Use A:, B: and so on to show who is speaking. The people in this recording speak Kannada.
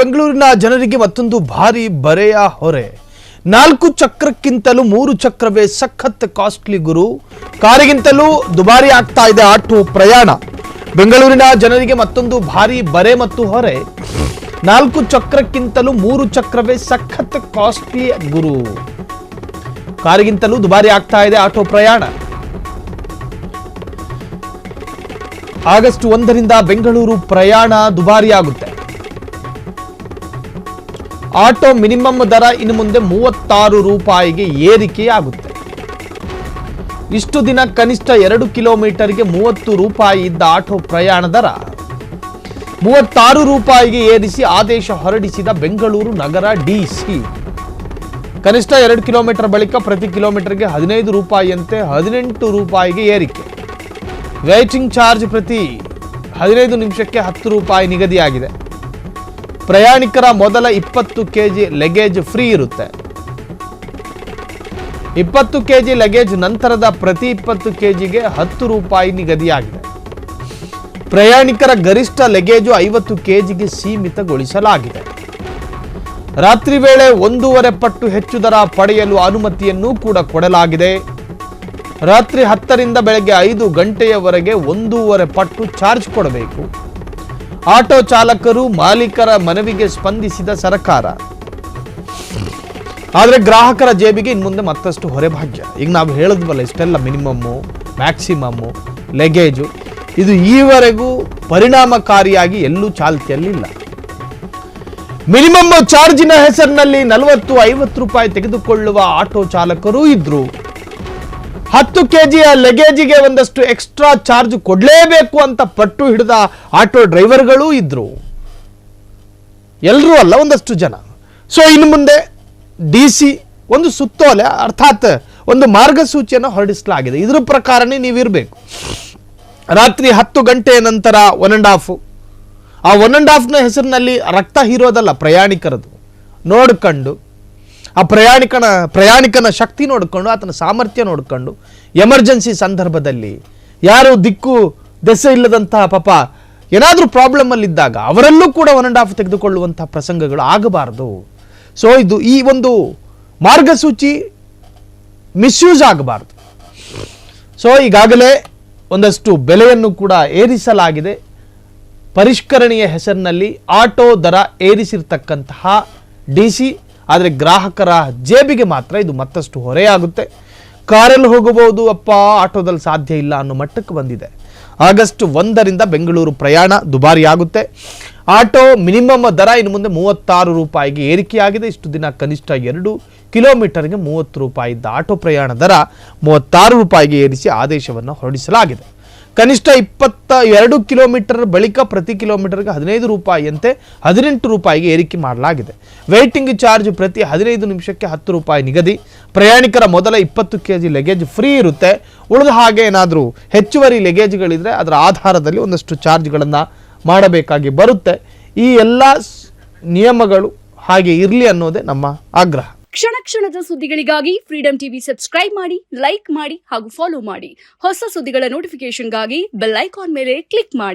A: ಬೆಂಗಳೂರಿನ ಜನರಿಗೆ ಮತ್ತೊಂದು ಭಾರಿ ಬರೆಯ ಹೊರೆ. 4 ಚಕ್ರಕ್ಕಿಂತಲೂ 3 ಚಕ್ರವೇ ಸಖತ್ ಕಾಸ್ಟ್ಲಿ ಗುರು. ಕಾರಿಗಿಂತಲೂ ದುಬಾರಿ ಆಗ್ತಾ ಇದೆ ಆಟೋ ಪ್ರಯಾಣ. ಬೆಂಗಳೂರಿನ ಜನರಿಗೆ ಮತ್ತೊಂದು ಭಾರಿ ಬರೆ ಮತ್ತು ಹೊರೆ. 4 ಚಕ್ರಕ್ಕಿಂತಲೂ 3 ಚಕ್ರವೇ ಸಖತ್ ಕಾಸ್ಟ್ಲಿ ಗುರು. ಕಾರಿಗಿಂತಲೂ ದುಬಾರಿ ಆಗ್ತಾ ಇದೆ ಆಟೋ ಪ್ರಯಾಣ. ಆಗಸ್ಟ್ 1ರಿಂದ ಬೆಂಗಳೂರು ಪ್ರಯಾಣ ದುಬಾರಿ ಆಗುತ್ತೆ. ಆಟೋ ಮಿನಿಮಮ್ ದರ ಇನ್ನು ಮುಂದೆ 36 ರೂಪಾಯಿಗೆ ಏರಿಕೆಯಾಗುತ್ತೆ. ಇಷ್ಟು ದಿನ ಕನಿಷ್ಠ 2 ಕಿಲೋಮೀಟರ್ಗೆ 30 ರೂಪಾಯಿ ಇದ್ದ ಆಟೋ ಪ್ರಯಾಣ ದರ 36 ರೂಪಾಯಿಗೆ ಏರಿಸಿ ಆದೇಶ ಹೊರಡಿಸಿದ ಬೆಂಗಳೂರು ನಗರ ಡಿಸಿ. ಕನಿಷ್ಠ 2 ಕಿಲೋಮೀಟರ್ ಬಳಿಕ ಪ್ರತಿ ಕಿಲೋಮೀಟರ್ಗೆ 15 ರೂಪಾಯಿಯಂತೆ 18 ರೂಪಾಯಿಗೆ ಏರಿಕೆ. ವೇಟಿಂಗ್ ಚಾರ್ಜ್ ಪ್ರತಿ 15 ನಿಮಿಷಕ್ಕೆ 10 ರೂಪಾಯಿ ನಿಗದಿಯಾಗಿದೆ. ಪ್ರಯಾಣಿಕರ ಮೊದಲ 20 ಕೆಜಿ ಲಗೇಜ್ ಫ್ರೀ ಇರುತ್ತೆ. 20 ಕೆಜಿ ಲಗೇಜ್ ನಂತರದ ಪ್ರತಿ 20 ಕೆಜಿಗೆ 10 ರೂಪಾಯಿ ನಿಗದಿಯಾಗಿದೆ. ಪ್ರಯಾಣಿಕರ ಗರಿಷ್ಠ ಲಗೇಜು 50 ಕೆಜಿಗೆ ಸೀಮಿತಗೊಳಿಸಲಾಗಿದೆ. ರಾತ್ರಿ ವೇಳೆ 1.5 ಪಟ್ಟು ಹೆಚ್ಚು ದರ ಪಡೆಯಲು ಅನುಮತಿಯನ್ನು ಕೂಡ ಕೊಡಲಾಗಿದೆ. ರಾತ್ರಿ 10ರಿಂದ ಬೆಳಗ್ಗೆ 5 ಗಂಟೆಯವರೆಗೆ 1.5 ಪಟ್ಟು ಚಾರ್ಜ್ ಕೊಡಬೇಕು. ಆಟೋ ಚಾಲಕರು ಮಾಲೀಕರ ಮನವಿಗೆ ಸ್ಪಂದಿಸಿದ ಸರ್ಕಾರ. ಆದರೆ ಗ್ರಾಹಕರ ಜೇಬಿಗೆ ಇನ್ನು ಮುಂದೆ ಮತ್ತಷ್ಟು ಹೊರೆ ಭಾಗ್ಯ. ಈಗ ನಾವು ಹೇಳಿದ್ವಲ್ಲ, ಇಷ್ಟೆಲ್ಲ ಮಿನಿಮಮ್ಮು, ಮ್ಯಾಕ್ಸಿಮಮ್ಮು, ಲಗೇಜು, ಇದು ಈವರೆಗೂ ಪರಿಣಾಮಕಾರಿಯಾಗಿ ಎಲ್ಲೂ ಚಾಲ್ತಿಯಲ್ಲಿಲ್ಲ. ಮಿನಿಮಮ್ ಚಾರ್ಜಿನ ಹೆಸರಿನಲ್ಲಿ 40-50 ರೂಪಾಯಿ ತೆಗೆದುಕೊಳ್ಳುವ ಆಟೋ ಚಾಲಕರು ಇದ್ರು. 10 ಕೆಜಿಯ ಲಗೇಜಿಗೆ ಒಂದಷ್ಟು ಎಕ್ಸ್ಟ್ರಾ ಚಾರ್ಜ್ ಕೊಡಲೇಬೇಕು ಅಂತ ಪಟ್ಟು ಹಿಡಿದ ಆಟೋ ಡ್ರೈವರ್ಗಳು ಇದ್ರು. ಎಲ್ಲರೂ ಅಲ್ಲ, ಒಂದಷ್ಟು ಜನ. ಸೊ ಇನ್ನು ಮುಂದೆ ಡಿಸಿ ಒಂದು ಸುತ್ತೋಲೆ, ಅರ್ಥಾತ್ ಒಂದು ಮಾರ್ಗಸೂಚಿಯನ್ನು ಹೊರಡಿಸಲಾಗಿದೆ. ಇದರ ಪ್ರಕಾರನೇ ನೀವಿರಬೇಕು. ರಾತ್ರಿ 10 ಗಂಟೆಯ ನಂತರ 1.5, ಆ 1.5ನ ಹೆಸರಿನಲ್ಲಿ ರಕ್ತ ಹೀರೋದಲ್ಲ, ಪ್ರಯಾಣಿಕರದು ನೋಡ್ಕೊಂಡು, ಆ ಪ್ರಯಾಣಿಕನ ಶಕ್ತಿ ನೋಡಿಕೊಂಡು, ಆತನ ಸಾಮರ್ಥ್ಯ ನೋಡಿಕೊಂಡು, ಎಮರ್ಜೆನ್ಸಿ ಸಂದರ್ಭದಲ್ಲಿ ಯಾರು ದಿಕ್ಕು ದೆಸೆ ಇಲ್ಲದಂತಹ ಪಾಪ ಏನಾದರೂ ಪ್ರಾಬ್ಲಮ್ ಅಲ್ಲಿದ್ದಾಗ ಅವರಲ್ಲೂ ಕೂಡ 1.5 ತೆಗೆದುಕೊಳ್ಳುವಂತಹ ಪ್ರಸಂಗಗಳು ಆಗಬಾರದು. ಸೊ ಈ ಒಂದು ಮಾರ್ಗಸೂಚಿ ಮಿಸ್ಯೂಸ್ ಆಗಬಾರ್ದು. ಸೊ ಈಗಾಗಲೇ ಒಂದಷ್ಟು ಬೆಲೆಯನ್ನು ಕೂಡ ಏರಿಸಲಾಗಿದೆ. ಪರಿಷ್ಕರಣೆಯ ಹೆಸರಿನಲ್ಲಿ ಆಟೋ ದರ ಏರಿಸಿರ್ತಕ್ಕಂತಹ ಡಿಸಿ. ಆದರೆ ಗ್ರಾಹಕರ ಜೇಬಿಗೆ ಮಾತ್ರ ಇದು ಮತ್ತಷ್ಟು ಹೊರೆಯಾಗುತ್ತೆ. ಕಾರಲ್ಲಿ ಹೋಗಬಹುದು, ಅಪ್ಪ ಆಟೋದಲ್ಲಿ ಸಾಧ್ಯ ಇಲ್ಲ ಅನ್ನೋ ಮಟ್ಟಕ್ಕೆ ಬಂದಿದೆ. ಆಗಸ್ಟ್ 1ರಿಂದ ಬೆಂಗಳೂರು ಪ್ರಯಾಣ ದುಬಾರಿ ಆಗುತ್ತೆ. ಆಟೋ ಮಿನಿಮಮ್ ದರ ಇನ್ನು ಮುಂದೆ 36 ರೂಪಾಯಿಗೆ ಏರಿಕೆಯಾಗಿದೆ. ಇಷ್ಟು ದಿನ ಕನಿಷ್ಠ 2 ಕಿಲೋಮೀಟರ್ಗೆ 30 ರೂಪಾಯಿ ಇದ್ದ ಆಟೋ ಪ್ರಯಾಣ ದರ 36 ರೂಪಾಯಿಗೆ ಏರಿಸಿ ಆದೇಶವನ್ನು ಹೊರಡಿಸಲಾಗಿದೆ. ಕನಿಷ್ಠ 22 ಕಿಲೋಮೀಟರ್ ಬಳಿಕ ಪ್ರತಿ ಕಿಲೋಮೀಟರ್ಗೆ 15 ರೂಪಾಯಿಯಂತೆ 18 ರೂಪಾಯಿಗೆ ಏರಿಕೆ ಮಾಡಲಾಗಿದೆ. ವೇಟಿಂಗ್ ಚಾರ್ಜ್ ಪ್ರತಿ 15 ನಿಮಿಷಕ್ಕೆ 10 ರೂಪಾಯಿ ನಿಗದಿ. ಪ್ರಯಾಣಿಕರ ಮೊದಲ 20 ಕೆಜಿ ಲಗೇಜ್ ಫ್ರೀ ಇರುತ್ತೆ. ಉಳಿದ ಹಾಗೆ ಏನಾದರೂ ಹೆಚ್ಚುವರಿ ಲಗೇಜ್ಗಳಿದ್ರೆ ಅದರ ಆಧಾರದಲ್ಲಿ ಒಂದಷ್ಟು ಚಾರ್ಜ್ಗಳನ್ನು ಮಾಡಬೇಕಾಗಿ ಬರುತ್ತೆ. ಈ ಎಲ್ಲ ನಿಯಮಗಳು ಹಾಗೆ ಇರಲಿ ಅನ್ನೋದೇ ನಮ್ಮ ಆಗ್ರಹ.
B: ಕ್ಷಣ ಕ್ಷಣದ ಸುದ್ದಿಗಳಿಗಾಗಿ ಫ್ರೀಡಂ ಟಿವಿ ಸಬ್ಸ್ಕ್ರೈಬ್ ಮಾಡಿ, ಲೈಕ್ ಮಾಡಿ ಹಾಗೂ ಫಾಲೋ ಮಾಡಿ. ಹೊಸ ಸುದ್ದಿಗಳ ನೋಟಿಫಿಕೇಶನ್ಗಾಗಿ ಬೆಲ್ ಐಕಾನ್ ಮೇಲೆ ಕ್ಲಿಕ್ ಮಾಡಿ.